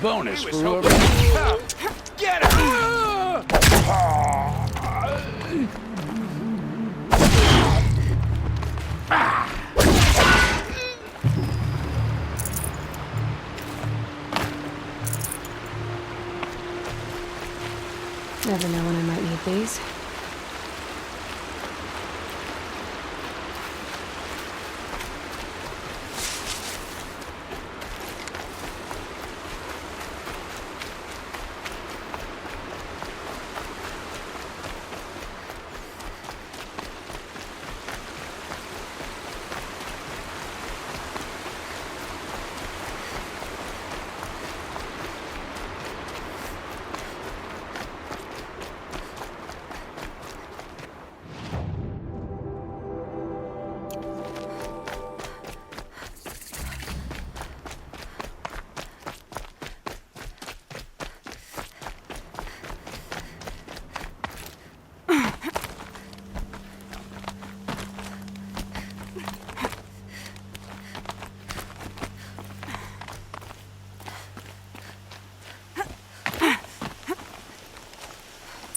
bonus for whoever. Get him! Never know when I might need these.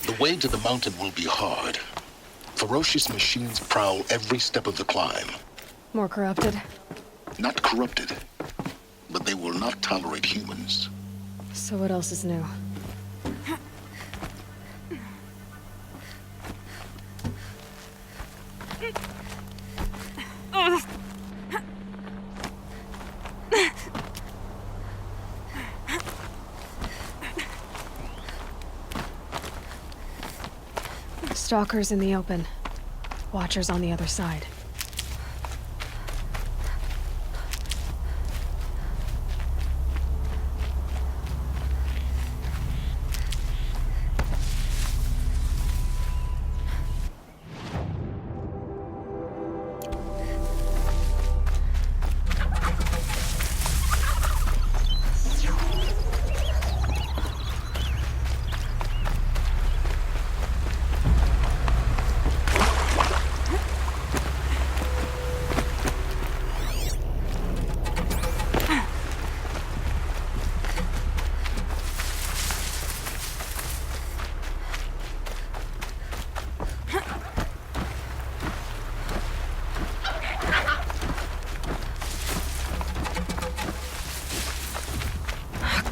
The way to the mountain will be hard. Ferocious machines prowl every step of the climb. More corrupted? Not corrupted, but they will not tolerate humans. So what else is new? Stalkers in the open. Watchers on the other side.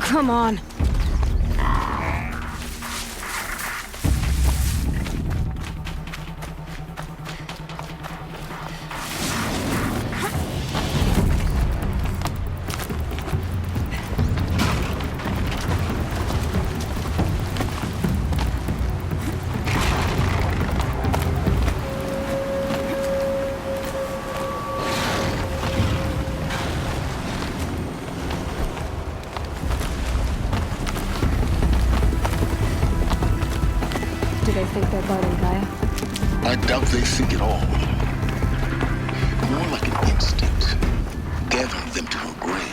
Come on. They think they're guarding Gaia? I doubt they think at all. More like an instinct, gathering them to her grave.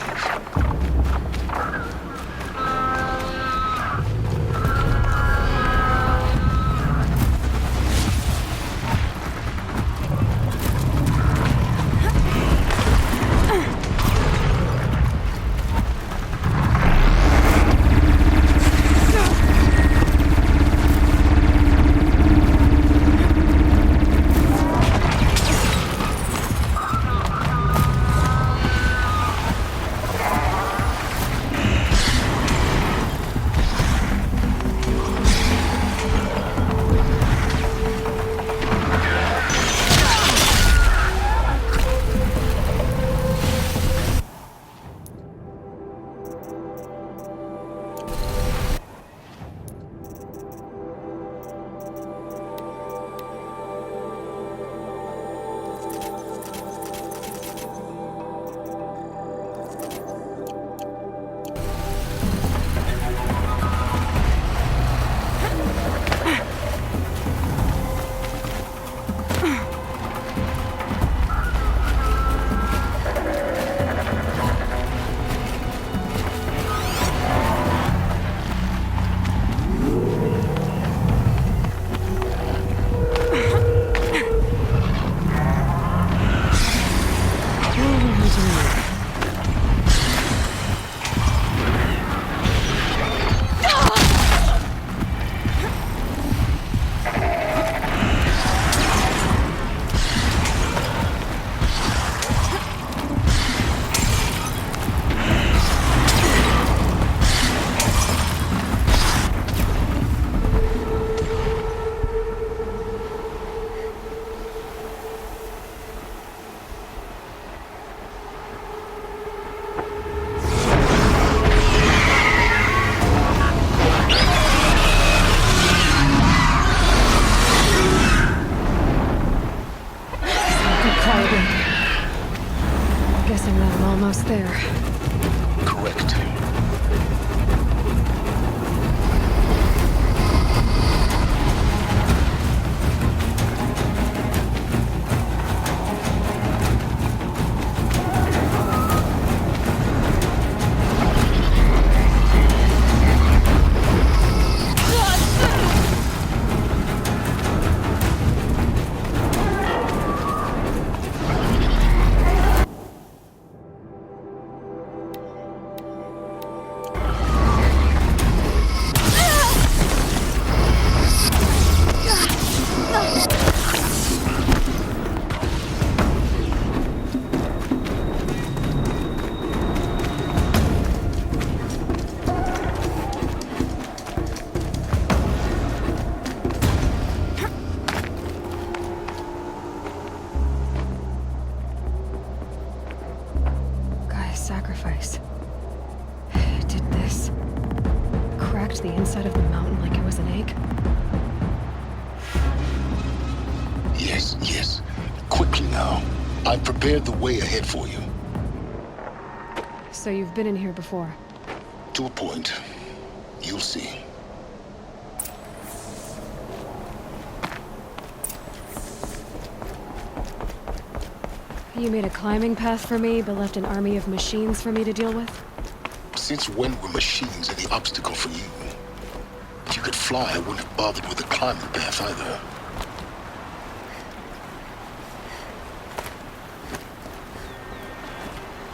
And I'm almost there. Correct. Sacrifice. It did this. Cracked the inside of the mountain like it was an egg. Yes, yes. Quickly now. I've prepared the way ahead for you. So you've been in here before? To a point. You'll see. You made a climbing path for me, but left an army of machines for me to deal with? Since when were machines any obstacle for you? If you could fly, I wouldn't have bothered with the climbing path either.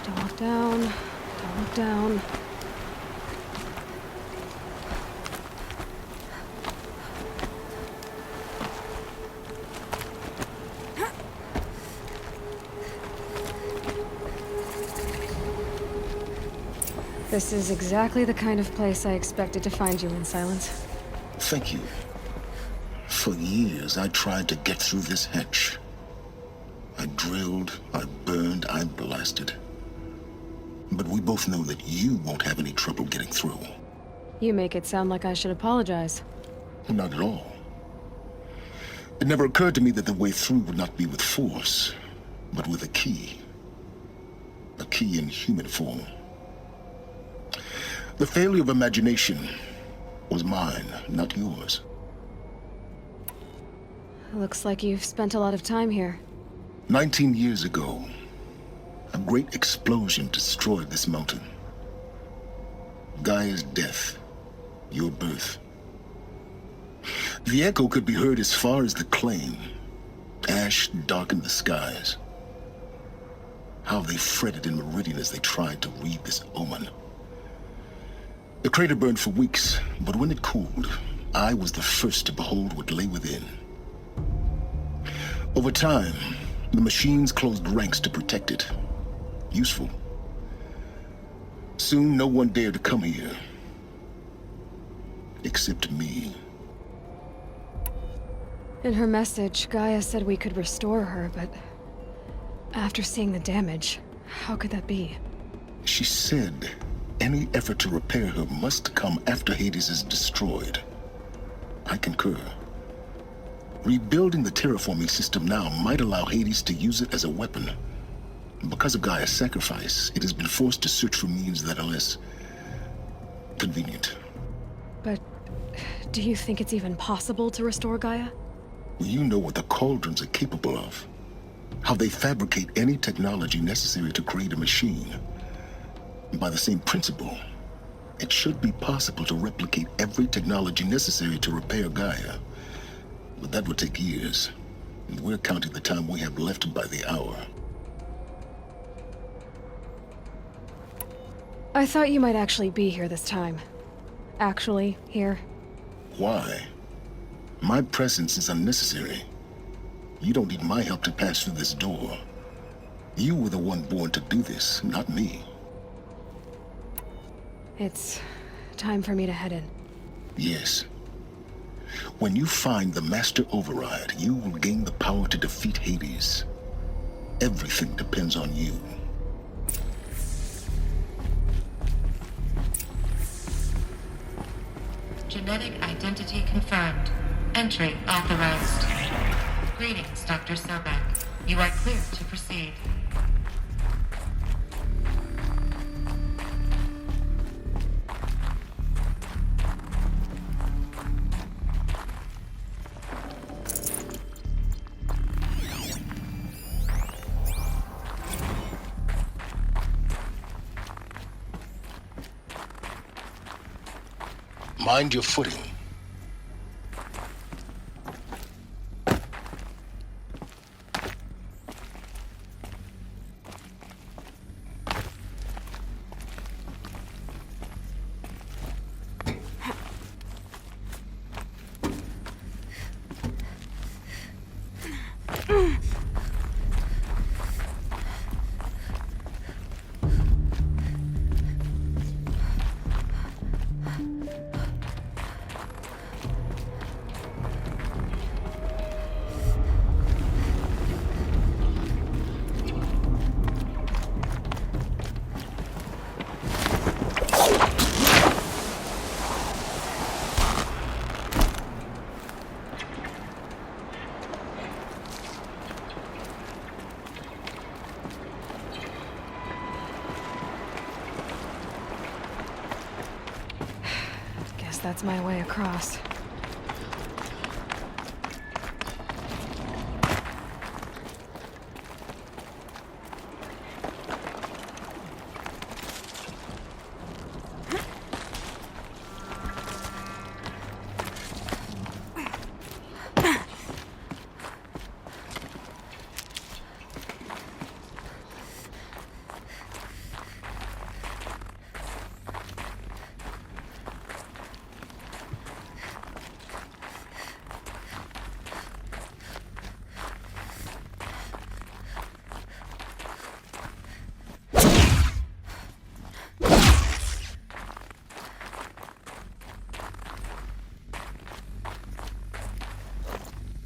Don't look down. Don't look down. This is exactly the kind of place I expected to find you in, Silence. Thank you. For years, I tried to get through this hatch. I drilled, I burned, I blasted. But we both know that you won't have any trouble getting through. You make it sound like I should apologize. Not at all. It never occurred to me that the way through would not be with force, but with a key. A key in human form. The failure of imagination was mine, not yours. Looks like you've spent a lot of time here. 19 years ago, a great explosion destroyed this mountain. Gaia's death, your birth. The echo could be heard as far as the claim. Ash darkened the skies. How they fretted in Meridian as they tried to read this omen. The crater burned for weeks, but when it cooled, I was the first to behold what lay within. Over time, the machines closed ranks to protect it. Useful. Soon, no one dared to come here. Except me. In her message, Gaia said we could restore her, but after seeing the damage, how could that be? She said any effort to repair her must come after Hades is destroyed. I concur. Rebuilding the terraforming system now might allow Hades to use it as a weapon. Because of Gaia's sacrifice, it has been forced to search for means that are less convenient. But do you think it's even possible to restore Gaia? You know what the Cauldrons are capable of. How they fabricate any technology necessary to create a machine. By the same principle, it should be possible to replicate every technology necessary to repair Gaia. But that would take years, and we're counting the time we have left by the hour. I thought you might actually be here this time. Actually, here. Why? My presence is unnecessary. You don't need my help to pass through this door. You were the one born to do this, not me. It's time for me to head in. Yes. When you find the Master Override, you will gain the power to defeat Hades. Everything depends on you. Genetic identity confirmed. Entry authorized. Greetings, Dr. Sobeck. You are clear to proceed. Mind your footing. Guess that's my way across.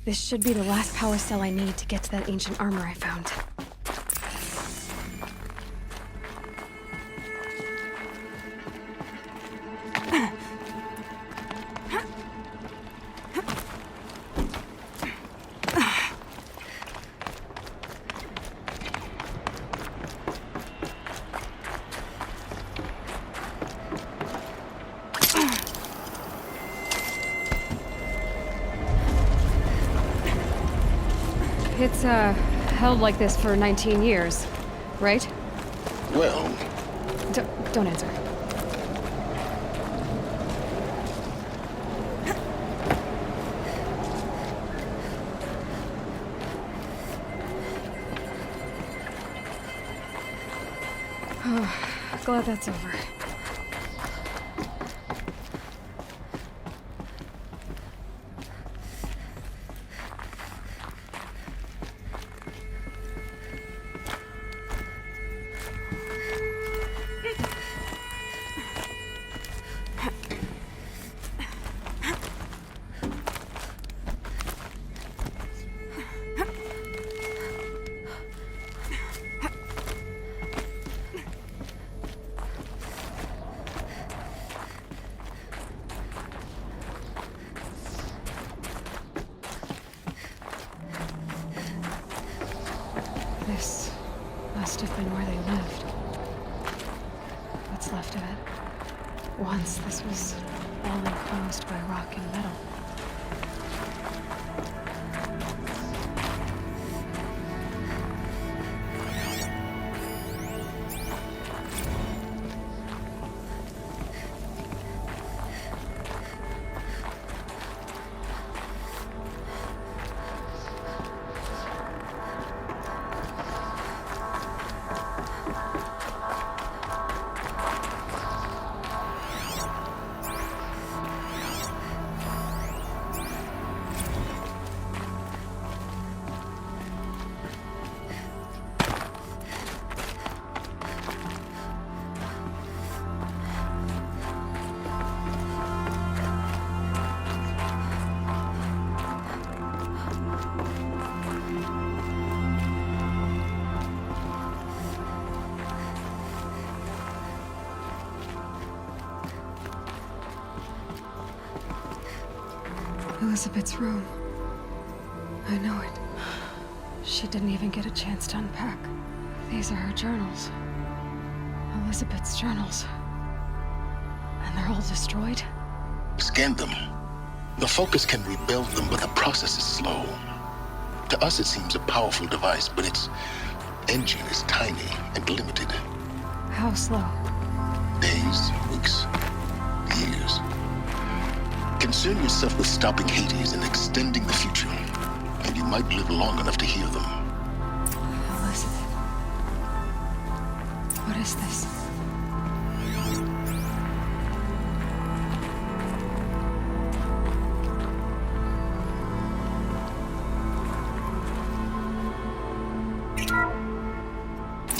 This should be the last power cell I need to get to that ancient armor I found. It's, held like this for 19 years, right? Well, Don't answer. Oh, glad that's over. This must have been where they lived. What's left of it. Once this was all enclosed by rock and metal. Elisabet's room. I know it. She didn't even get a chance to unpack. These are her journals. Elisabet's journals. And they're all destroyed? scan them. The Focus can rebuild them, but the process is slow. To us, it seems a powerful device, but its engine is tiny and limited. How slow? Days, weeks, years. Concern yourself with stopping Hades and extending the future, and you might live long enough to hear them. Elizabeth. What is this?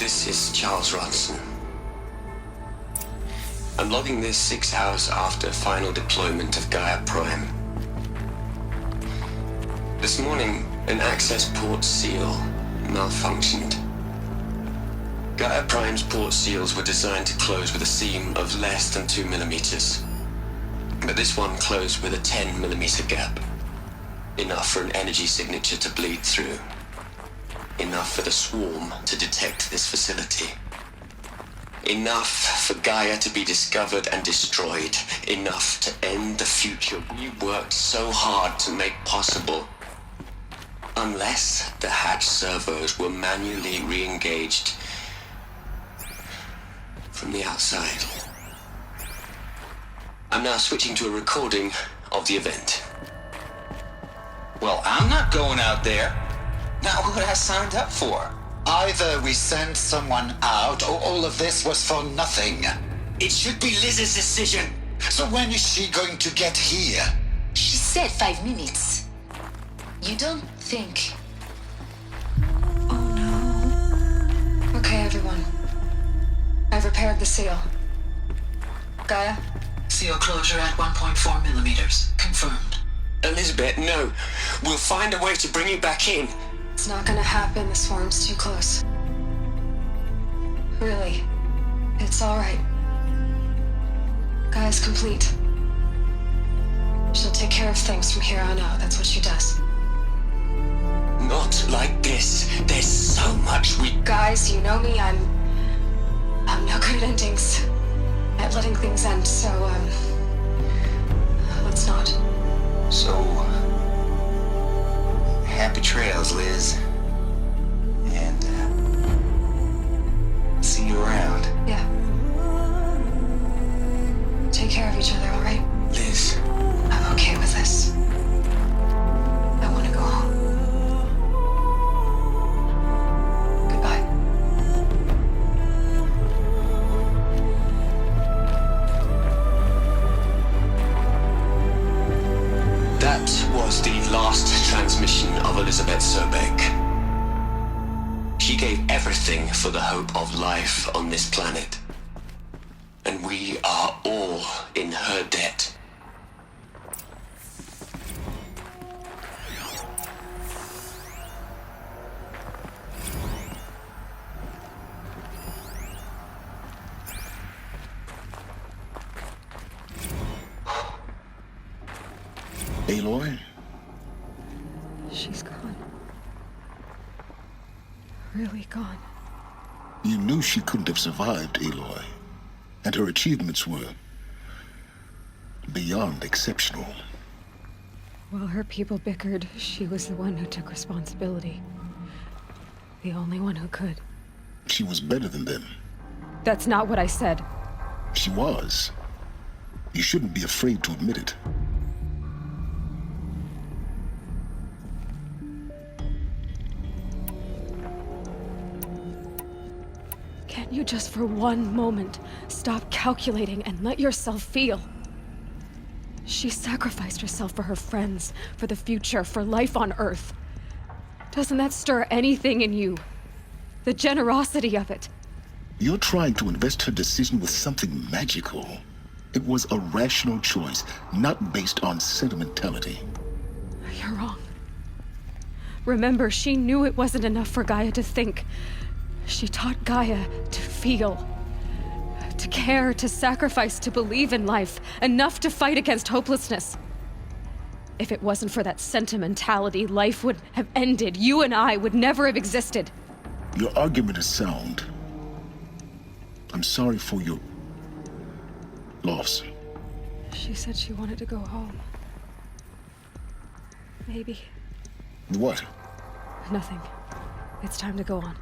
This is Charles Ronson. I'm logging this 6 hours after final deployment of Gaia Prime. This morning, an access port seal malfunctioned. Gaia Prime's port seals were designed to close with a seam of less than 2 millimeters. But this one closed with a 10 millimeter gap. Enough for an energy signature to bleed through. Enough for the swarm to detect this facility. Enough for Gaia to be discovered and destroyed. Enough to end the future we worked so hard to make possible. Unless the hatch servos were manually re-engaged from the outside. I'm now switching to a recording of the event. Well, I'm not going out there. Not what I signed up for. Either we send someone out, or all of this was for nothing. It should be Liz's decision. So when is she going to get here? She said 5 minutes. You don't think... Oh no. Okay, everyone. I've repaired the seal. Gaia? Seal closure at 1.4 millimeters. Confirmed. Elisabet, no. We'll find a way to bring you back in. It's not gonna happen. The swarm's too close. Really. It's alright. Gaia's complete. She'll take care of things from here on out. That's what she does. Not like this. There's so much we... Guys, you know me. I'm no good at endings. At letting things end, so, let's not. So, happy trails, Liz. And, see you around. Yeah. Take care of each other, alright? Liz. I'm okay with this. I want to go home. Goodbye. That was the last transmission of Elisabet Sobeck. She gave everything for the hope of life on this planet. And we are all in her debt. Aloy? She's gone. Really gone. You knew she couldn't have survived, Aloy. And her achievements were beyond exceptional. While her people bickered, she was the one who took responsibility. The only one who could. She was better than them. That's not what I said. She was. You shouldn't be afraid to admit it. Can't you just for one moment stop calculating and let yourself feel? She sacrificed herself for her friends, for the future, for life on Earth. Doesn't that stir anything in you? The generosity of it. You're trying to invest her decision with something magical. It was a rational choice, not based on sentimentality. You're wrong. Remember, she knew it wasn't enough for Gaia to think. She taught Gaia to feel. To care, to sacrifice, to believe in life. Enough to fight against hopelessness. If it wasn't for that sentimentality, life would have ended. You and I would never have existed. Your argument is sound. I'm sorry for your loss. She said she wanted to go home. Maybe. What? Nothing. It's time to go on.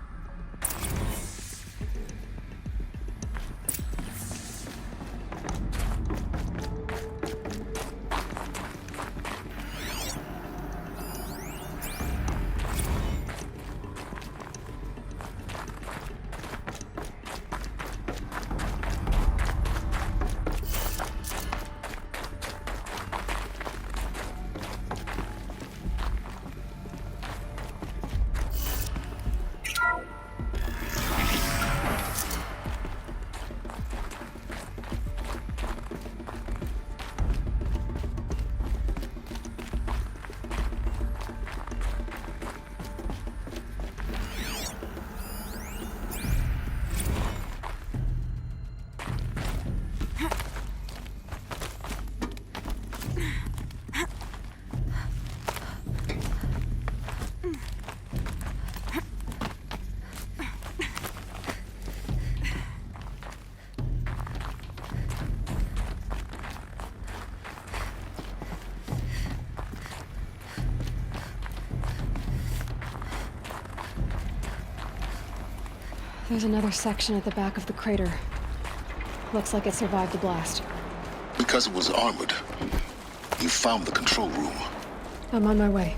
There's another section at the back of the crater. Looks like it survived the blast. Because it was armored, you found the control room. I'm on my way.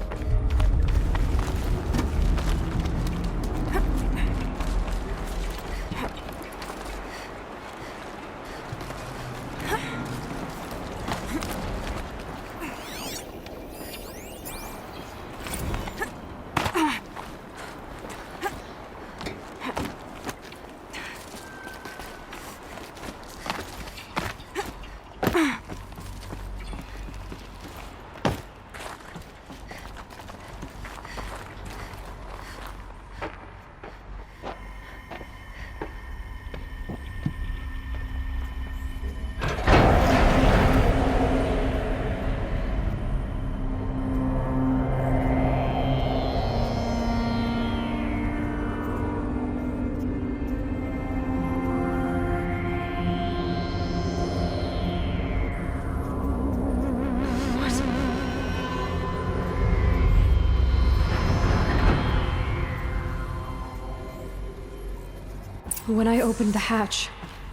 When I opened the hatch,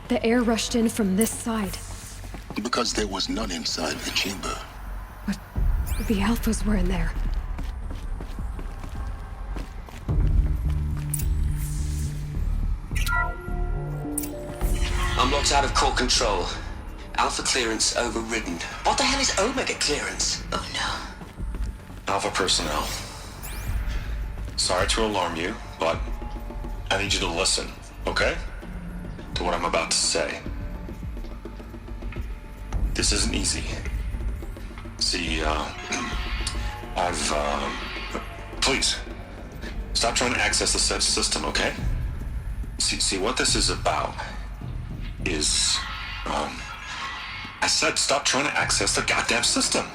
the air rushed in from this side. Because there was none inside the chamber. But the Alphas were in there. I'm locked out of core control. Alpha clearance overridden. What the hell is Omega clearance? Oh no. Alpha personnel. Sorry to alarm you, but I need you to listen, okay? To what I'm about to say. This isn't easy. See, please, stop trying to access the system, okay? See, what this is about is, I said stop trying to access the goddamn system.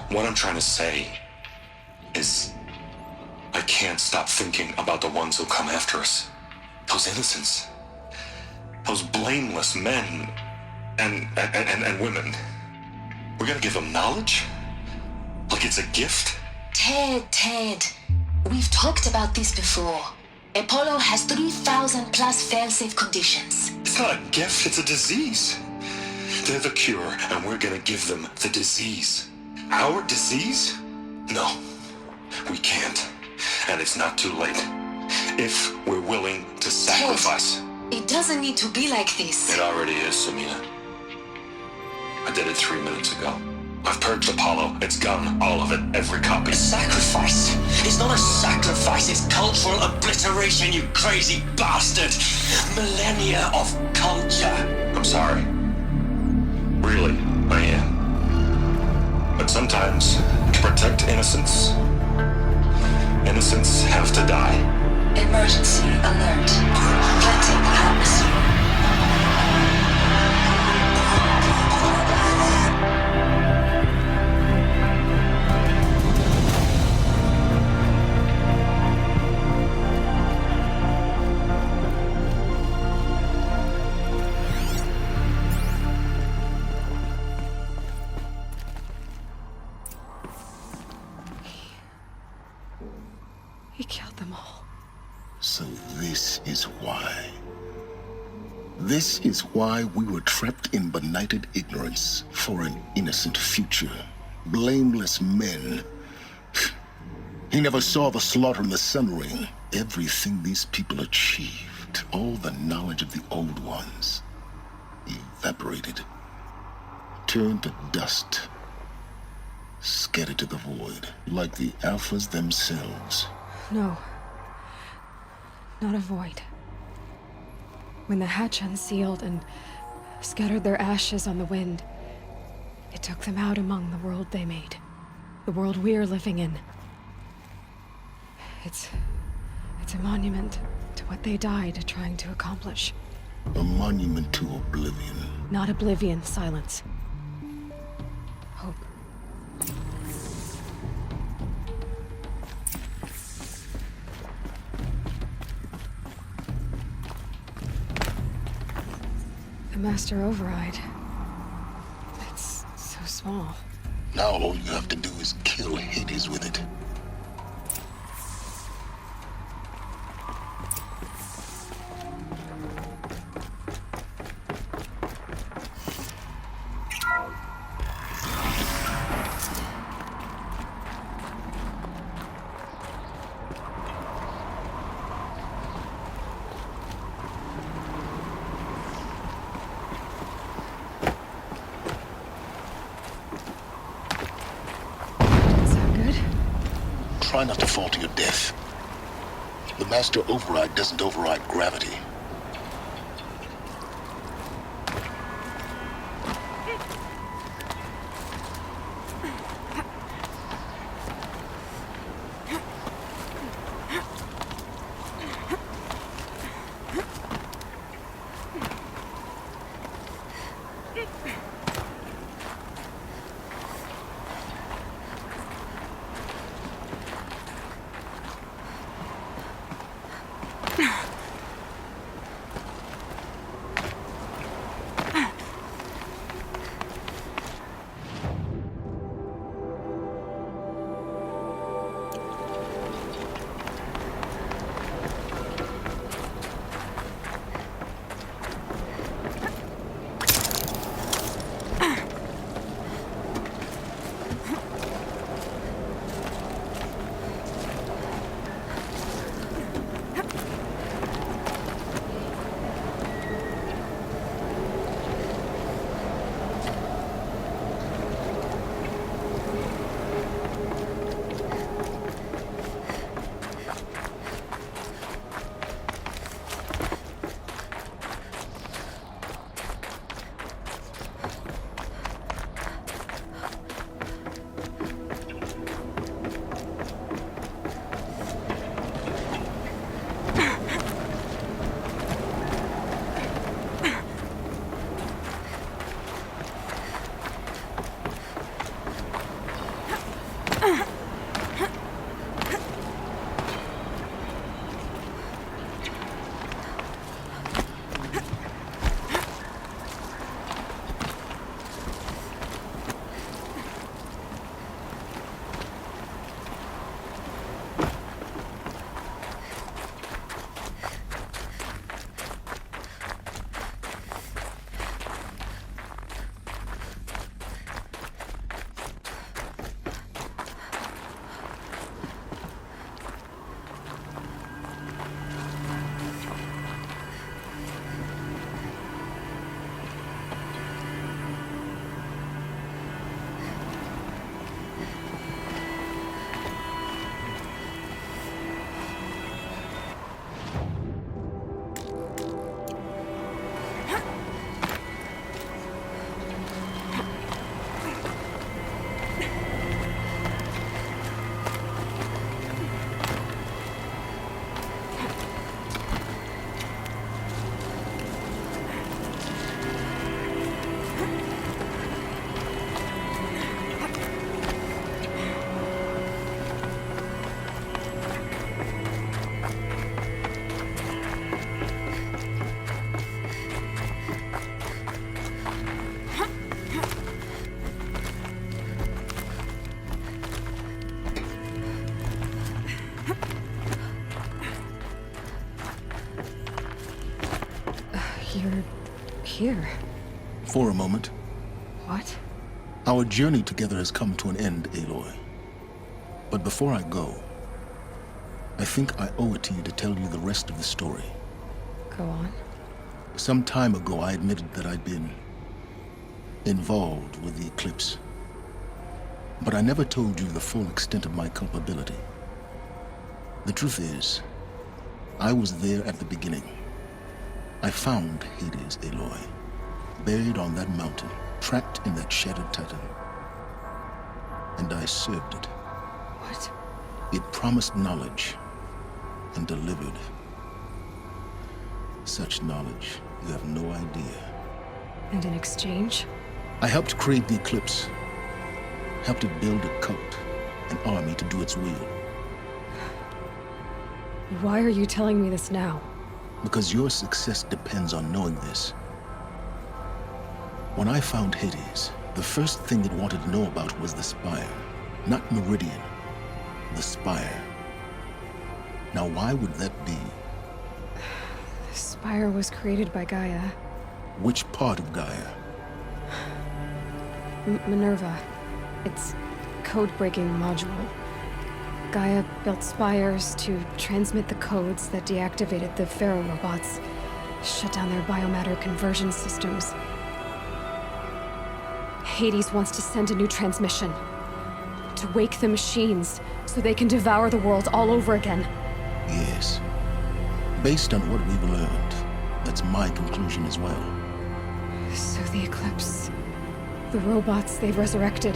What I'm trying to say is, I can't stop thinking about the ones who come after us. Those innocents. Those blameless men and women. We're gonna give them knowledge? Like it's a gift? Ted. We've talked about this before. Apollo has 3,000 plus fail-safe conditions. It's not a gift, it's a disease. They're the cure, and we're gonna give them the disease. Our disease? No, we can't. And it's not too late. If we're willing to sacrifice. Ted, it doesn't need to be like this. It already is, Samina. I did it 3 minutes ago. I've purged Apollo. It's gone. All of it. Every copy. Sacrifice? It's not a sacrifice, it's cultural obliteration, you crazy bastard! Millennia of culture! I'm sorry. Really, I am. But sometimes, to protect innocence, innocents have to die. Emergency alert. Planting atmosphere. He killed them all. So this is why. This is why we were trapped in benighted ignorance for an innocent future. Blameless men. He never saw the slaughter in the Sun Ring. Everything these people achieved, all the knowledge of the old ones, evaporated, turned to dust, scattered to the void, like the Alphas themselves. No. Not a void. When the hatch unsealed and scattered their ashes on the wind, it took them out among the world they made. The world we're living in. It's a monument to what they died trying to accomplish. A monument to oblivion. Not oblivion, silence. Hope. The Master Override. It's so small. Now all you have to do is kill Hades with it. Try not to fall to your death. The master override doesn't override gravity. You're here. For a moment. What? Our journey together has come to an end, Aloy. But before I go, I think I owe it to you to tell you the rest of the story. Go on. Some time ago, I admitted that I'd been involved with the eclipse. But I never told you the full extent of my culpability. The truth is, I was there at the beginning. I found Hades, Aloy, buried on that mountain, trapped in that shattered titan. And I served it. What? It promised knowledge and delivered. Such knowledge, you have no idea. And in exchange? I helped create the eclipse, helped it build a cult, an army to do its will. Why are you telling me this now? Because your success depends on knowing this. When I found Hades, the first thing it wanted to know about was the Spire. Not Meridian, the Spire. Now why would that be? The Spire was created by Gaia. Which part of Gaia? Minerva. Its code-breaking module. Gaia built spires to transmit the codes that deactivated the Pharaoh robots, shut down their biomatter conversion systems. Hades wants to send a new transmission to wake the machines so they can devour the world all over again. Yes. Based on what we've learned, that's my conclusion as well. So the Eclipse... the robots they've resurrected...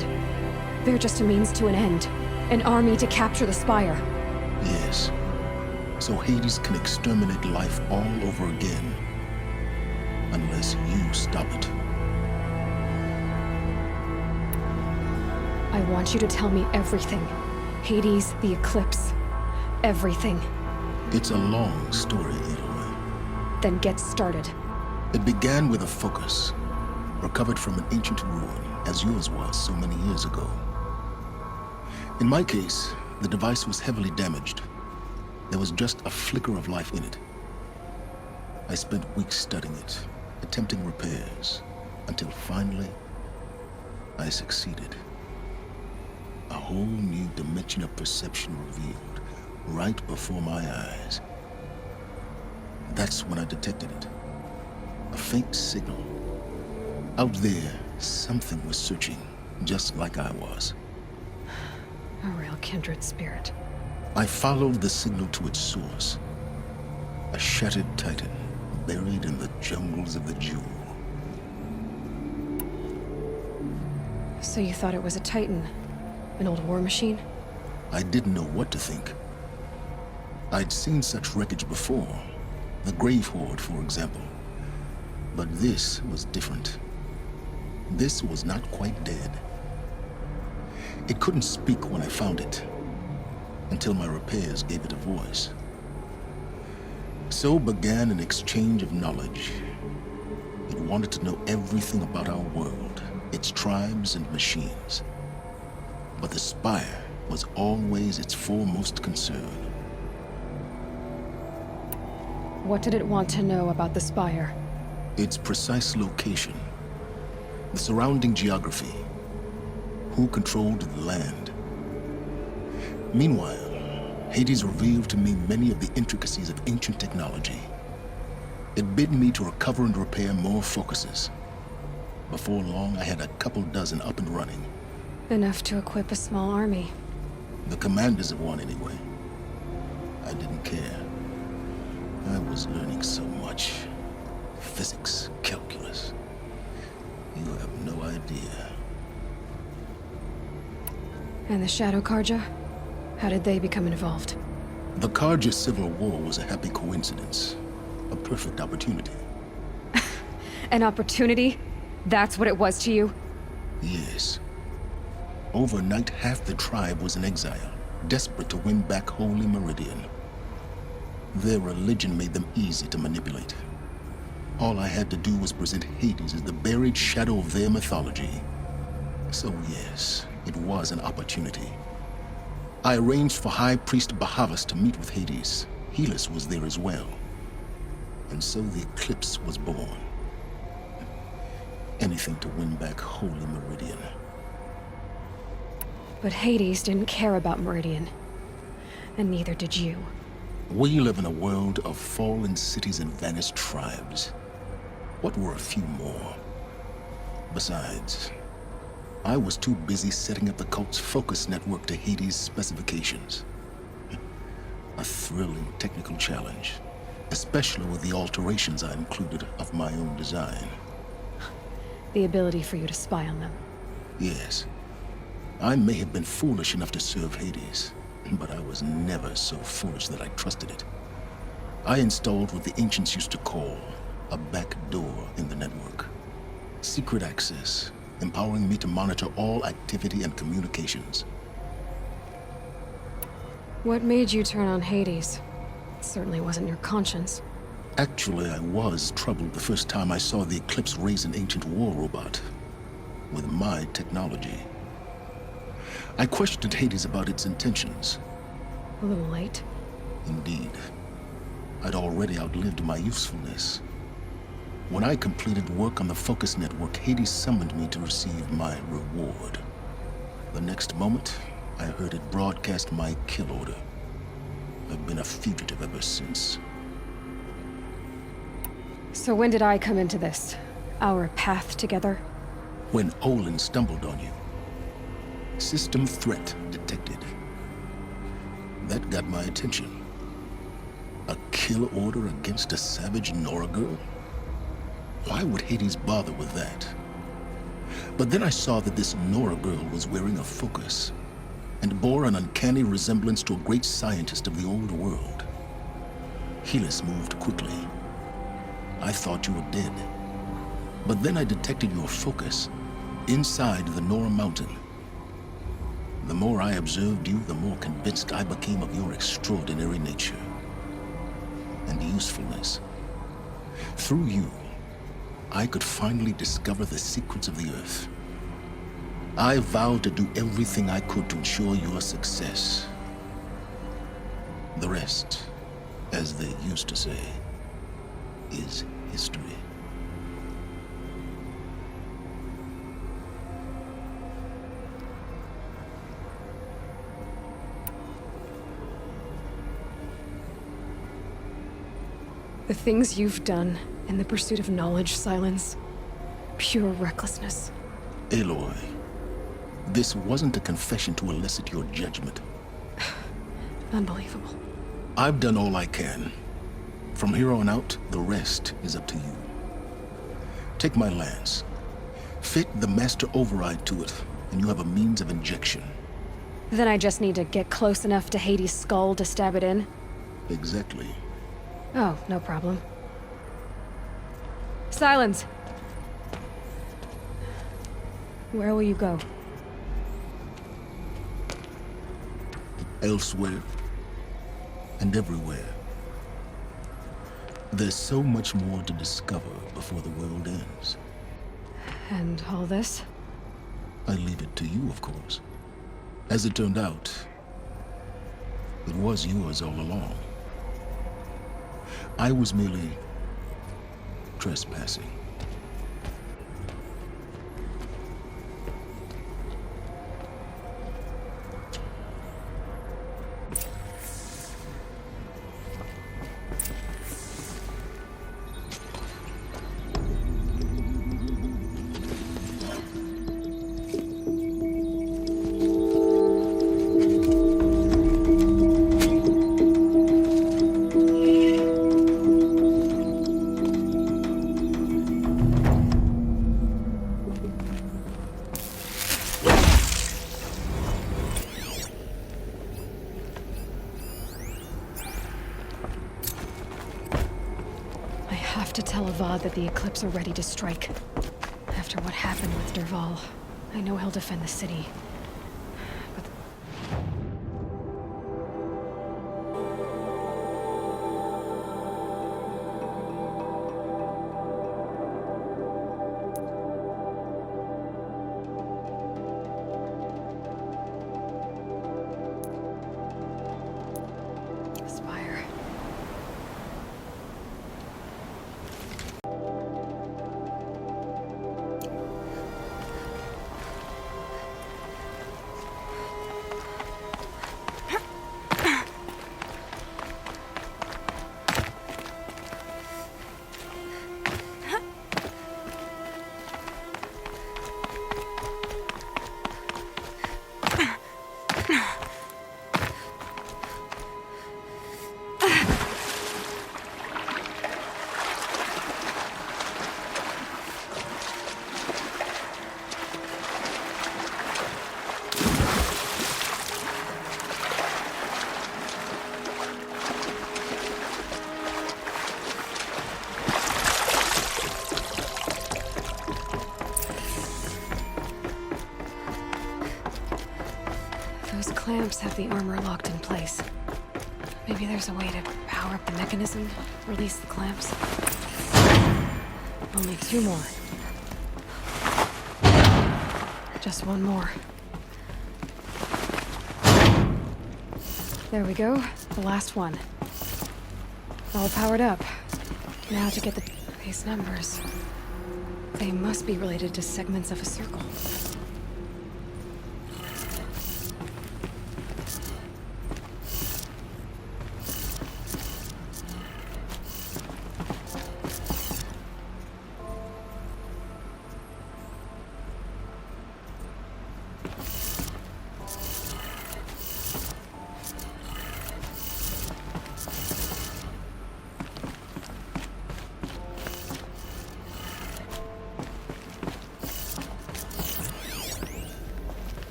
they're just a means to an end. An army to capture the Spire. Yes. So Hades can exterminate life all over again. Unless you stop it. I want you to tell me everything. Hades, the Eclipse. Everything. It's a long story, Aloy. Then get started. It began with a focus, recovered from an ancient ruin, as yours was so many years ago. In my case, the device was heavily damaged. There was just a flicker of life in it. I spent weeks studying it, attempting repairs, until finally, I succeeded. A whole new dimension of perception revealed, right before my eyes. That's when I detected it. A faint signal. Out there, something was searching, just like I was. A real kindred spirit. I followed the signal to its source. A shattered titan, buried in the jungles of the Jewel. So you thought it was a Titan? An old war machine? I didn't know what to think. I'd seen such wreckage before. The Grave Horde, for example. But this was different. This was not quite dead. It couldn't speak when I found it, until my repairs gave it a voice. So began an exchange of knowledge. It wanted to know everything about our world, its tribes and machines. But the Spire was always its foremost concern. What did it want to know about the Spire? Its precise location, the surrounding geography, who controlled the land. Meanwhile, Hades revealed to me many of the intricacies of ancient technology. It bid me to recover and repair more focuses. Before long, I had a couple dozen up and running. Enough to equip a small army. The commanders of one, anyway. I didn't care. I was learning so much. Physics, calculus. You have no idea. And the Shadow Karja? How did they become involved? The Karja Civil War was a happy coincidence. A perfect opportunity. An opportunity? That's what it was to you? Yes. Overnight, half the tribe was in exile, desperate to win back Holy Meridian. Their religion made them easy to manipulate. All I had to do was present Hades as the buried shadow of their mythology. So yes, it was an opportunity. I arranged for High Priest Bahavas to meet with Hades. Helis was there as well. And so the Eclipse was born. Anything to win back Holy Meridian. But Hades didn't care about Meridian. And neither did you. We live in a world of fallen cities and vanished tribes. What were a few more? Besides, I was too busy setting up the cult's focus network to Hades' specifications. A thrilling technical challenge, especially with the alterations I included of my own design. The ability for you to spy on them. Yes. I may have been foolish enough to serve Hades, but I was never so foolish that I trusted it. I installed what the ancients used to call a back door in the network. Secret access, empowering me to monitor all activity and communications. What made you turn on Hades? It certainly wasn't your conscience. Actually, I was troubled the first time I saw the Eclipse raise an ancient war robot with my technology. I questioned Hades about its intentions. A little late. Indeed. I'd already outlived my usefulness. When I completed work on the Focus Network, Hades summoned me to receive my reward. The next moment, I heard it broadcast my kill order. I've been a fugitive ever since. So when did I come into this? Our path together? When Olin stumbled on you. System threat detected. That got my attention. A kill order against a savage Nora girl? Why would Hades bother with that? But then I saw that this Nora girl was wearing a focus and bore an uncanny resemblance to a great scientist of the old world. Helis moved quickly. I thought you were dead. But then I detected your focus inside the Nora mountain. The more I observed you, the more convinced I became of your extraordinary nature and usefulness. Through you, I could finally discover the secrets of the Earth. I vowed to do everything I could to ensure your success. The rest, as they used to say, is history. The things you've done in the pursuit of knowledge, Silence. Pure recklessness. Aloy, this wasn't a confession to elicit your judgment. Unbelievable. I've done all I can. From here on out, the rest is up to you. Take my lance. Fit the master override to it, and you have a means of injection. Then I just need to get close enough to Hades' skull to stab it in? Exactly. Oh, no problem. Silence! Where will you go? Elsewhere. And everywhere. There's so much more to discover before the world ends. And all this? I leave it to you, of course. As it turned out, it was yours all along. I was merely trespassing. That the Eclipse are ready to strike. After what happened with Derval, I know he'll defend the city. But Spire. Clamps have the armor locked in place. Maybe there's a way to power up the mechanism, release the clamps. Only 2 more. Just 1 more. There we go. The last one. All powered up. Now to get these numbers. They must be related to segments of a circle.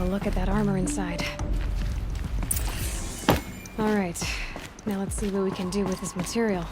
look at that armor inside. Alright, now let's see what we can do with this material.